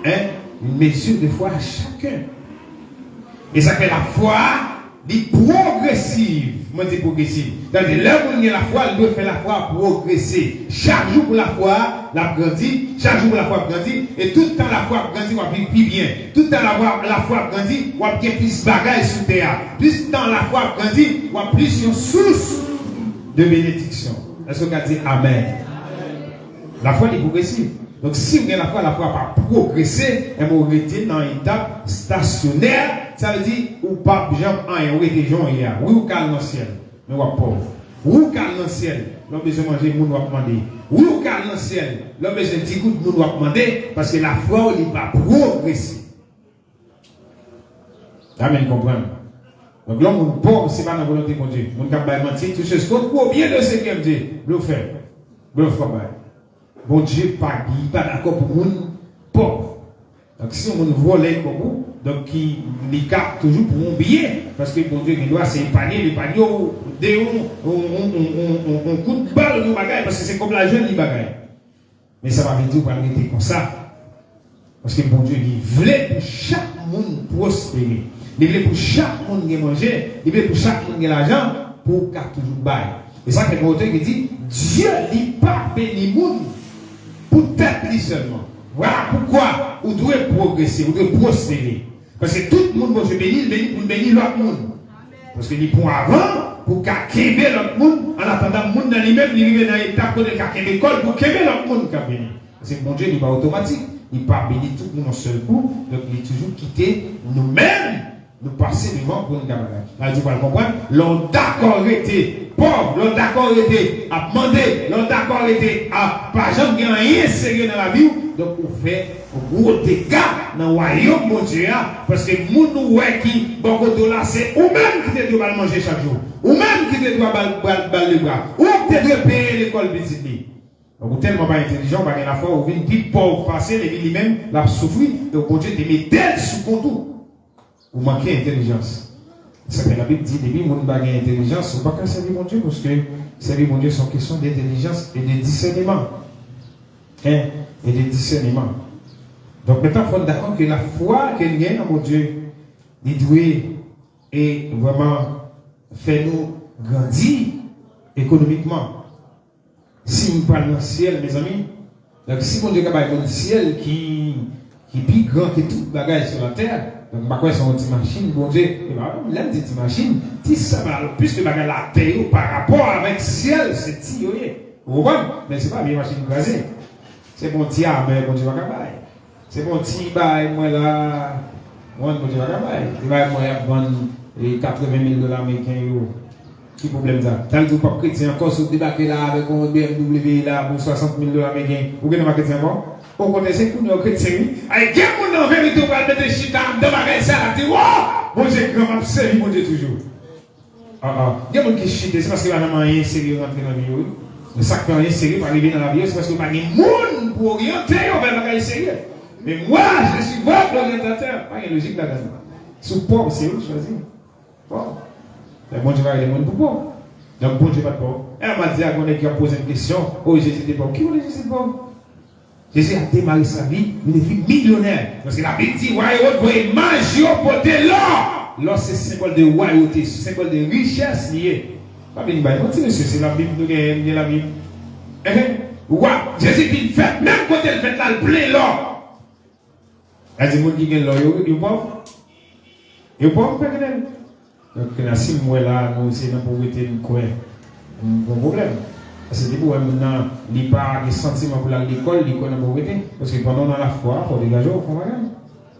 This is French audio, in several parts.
une mesure de foi à chacun. Et ça fait la foi dit progressive. Moi, je dis progressive. C'est-à-dire, là où il y a la foi, il doit faire la foi progresser. Chaque jour pour la foi, la grandit. Chaque jour pour la foi grandit. Et tout le temps, la foi grandit, on va vivre plus bien. Tout le temps, la foi grandit, on va bien plus de bagages sur terre. Plus de temps, la foi grandit, on va plus une source de bénédiction. Est-ce que vous avez dit Amen? La foi est progressive. Donc, si vous avez la foi va progresser, elle va rester dans une étape stationnaire. Ça veut dire, ou pas, genre, ou des gens hier. Oui, ou calme dans le ciel. Mais ou pauvre. Oui, ou calme dans le ciel. L'homme besoin de manger, moun doit demander. Oui, ou calme dans le ciel. L'homme besoin de 10 gouttes, moun doit demander. Parce que la foi, elle va progresser. Amen, comprendre. Donc, l'homme pauvre, ce n'est pas dans la volonté de Dieu. Mon cap va mentir, tout ce qu'on bien de ce qu'il dit. Le fait. Le fait. Bon Dieu, pas d'accord pour moun pauvre. Donc, si on vole comme vous, donc il capte toujours pour un billet. Parce que bon Dieu, il doit s'épargner, l'épargner, on coup de balle nous bagaille, parce que c'est comme la jeune qui bagaille. Mais ça va me dire qu'on va arrêter comme ça. Parce que bon Dieu, il voulait pour chaque monde prospérer. Il voulait pour chaque monde manger. Il voulait pour chaque monde l'argent pour qu'il toujours baille. Et ça, c'est le auteur qui dit Dieu n'est pas béni monde pour tête seulement. Voilà pourquoi vous devez progresser, vous devez prospérer. Parce que tout le monde va se bénir, pour bénir l'autre monde. Parce que les points avant, pour qu'aimer l'autre monde, en attendant le monde dans lui-même, il arrive dans l'étape de qu'aimer l'école, pour qu'aimer l'autre monde qui a béni. Parce que mon Dieu n'est pas automatique. Il n'est pas béni tout le monde en seul coup. Donc il est toujours quitté nous-mêmes, nous passer devant pour nous camarades. Là, tu vas le comprendre. L'on d'accord été pauvre, l'on d'accord été à demander, l'on d'accord été à pas jamais rien sérieux dans la vie. Donc on fait un gros dégât dans le royaume mon Dieu. Parce que nous qui bon côté là, c'est ou même qui te doit manger chaque jour, ou même qui te doit baller les bras, ou qui te doit payer l'école petite. Donc, tellement pas intelligent, parce que la fois où vient plus pauvre passer, les lui-même l'a souffrir, donc bon Dieu te met d'elle sous contour. Vous manquez d'intelligence. Ça fait la Bible dit, depuis mon bagage d'intelligence, vous ne pouvez pas servir mon Dieu, parce que servir mon Dieu, c'est une question d'intelligence et de discernement. Et de discernement. Donc maintenant, il faut être d'accord que la foi qu'il y a dans mon Dieu, il doit et vraiment faire nous grandir économiquement. Si nous parlons dans le ciel, mes amis, donc si mon Dieu a un ciel qui est plus grand que tout le bagage sur la terre, donc ma quoi c'est une petite machine, bon Dieu, là une petite machine, si ça va plus que bagage la terre par rapport avec le ciel, c'est petit, vous comprenez? Mais c'est pas une machine crasée. C'est bon petit mais bon Dieu va cabaye. C'est bon petit bail, moi là, moi bon Dieu va cabaye. Il va moi vendre $80,000 américains. Qui problème ça? Tant que pas chrétien encore se débarquer là avec un BMW là pour $60,000 américains. Vous connaissez ma chrétien bon? Vous connaissez pour nous chrétiens? Avec quel monde en vérité va mettre des chita dans ma ça là dit wow! Bon Dieu grand m'a servi mon Dieu toujours. Il y a des gens qui chita, c'est parce qu'il n'y a rien sérieux rentrer dans la vie. Mais ça qui est rien sérieux pour arriver dans la vie, c'est parce qu'il n'y a pas de monde pour orienter vers le sérieux. Mais moi, je suis votre orientateur. Pas une logique là-dedans. Sous pauvre, c'est où choisir? Pauvre. Bon Dieu va aller pour pauvre. Donc bon Dieu pas de pauvre. Et on m'a dit à qui a posé une question. Oh, Jésus était pauvre. Qui voulait Jésus pauvre? Jésus a démarré sa vie, il est devenu millionnaire. Parce que la Bible dit, royauté, vous voyez, manger au poté l'or. L'or, c'est symbole de royauté, symbole de richesse liée. Pas bien, c'est la Bible, nous avons la Bible. Jésus dit, fait, même quand elle fait là, le plein l'or. Elle dit, vous qui l'or, vous pauvre? Vous pauvre, pas donc, si moi là, nous c'est dans la pauvreté, nous quoi, un problème. Parce que pour maintenant, il n'y a pas de sentiments pour l'école, l'école est dans la pauvreté. Parce que pendant la foi, il faut dégager au fond. Là,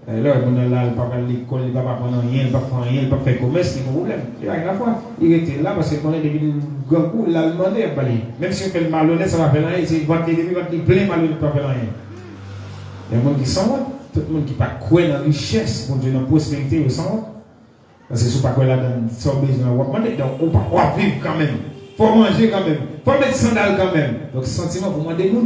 il n'y a pas l'école, il ne va pas prendre rien, il ne va pas faire rien, il ne va pas faire commerce, il y a un problème. Il y a la foi. Il était là parce que quand il est devenu grand coup, il a demandé à parler. Même si on fait le malhonnête, ça va faire rien. Si on va être plein malhonnête, ça ne va faire rien. Il y a des gens qui sont tout le monde qui ne pas croire dans la richesse, pour Dieu, dans la prospérité, ils sont parce que si on ne pas là dans son besoin, on va vivre quand même. Il faut manger quand même. Il faut mettre sandales quand même. Donc, ce sentiment pour moi, des gens.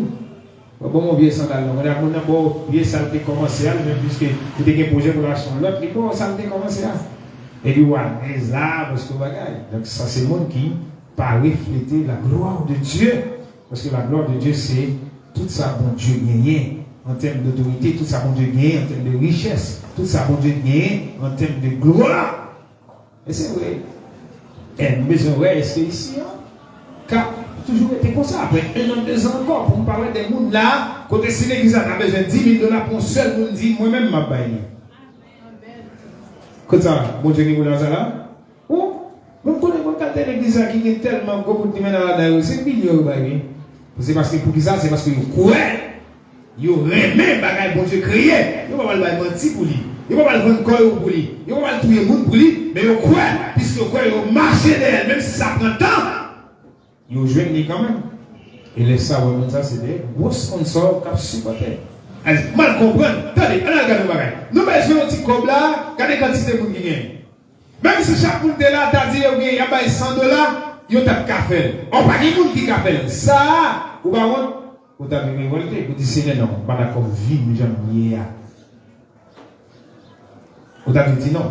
Bon, mon vieux sandal, on a un vieux saleté commercial, même puisque vous avez un projet pour l'acheter l'autre, il faut saleté commercial. Et puis, voilà, les arbres, ce que vous avez. Donc, ça, c'est le monde qui pas refléter la gloire de Dieu. Parce que la gloire de Dieu, c'est tout ça, bon Dieu, rien. en termes d'autorité, tout ça, bon Dieu gagne en termes de richesse, tout ça, bon Dieu gagne en termes de gloire. Et c'est vrai. Et nous besoin, ouais, est-ce que ici, car toujours été comme ça. Après 1 an, 2 ans encore, pour me parler des gens là, côté si l'église a besoin de 10 000 $ pour un seul, nous dit, moi-même, ma baille. Comme ça, bon Dieu, qui vous dans ça là? Oh, vous connaissez mon cas de l'église qui est tellement gros pour mettre dans la dalle, c'est million, baille. C'est parce que pour qui ça, c'est parce que vous croyez. Vous remet bagaille bon Dieu créé. Vous ne pouvez pas mentir pour lui. Vous ne pouvez pas vendre corps pour lui. Vous ne pouvez pas tuer les gens pour lui. Mais vous croyez, puisque vous croyez, vous marchez d'elle, même si ça prend temps. Vous jouez quand même. Et les savants, ça, c'est des gros sponsors qui supportent. Mal comprendre. Attendez, on regarde le bagaille. Nous mettons un petit cob là, regardez la quantité de monde qui gagne. Même si chaque monde est là, t'as dit, il y a 100 $, il y a un café. On ne pas de monde qui café. Ça, ou pas vous avez révolté, vous dites, Seigneur, non, pas d'accord, vie, j'aime bien. Vous avez dit non.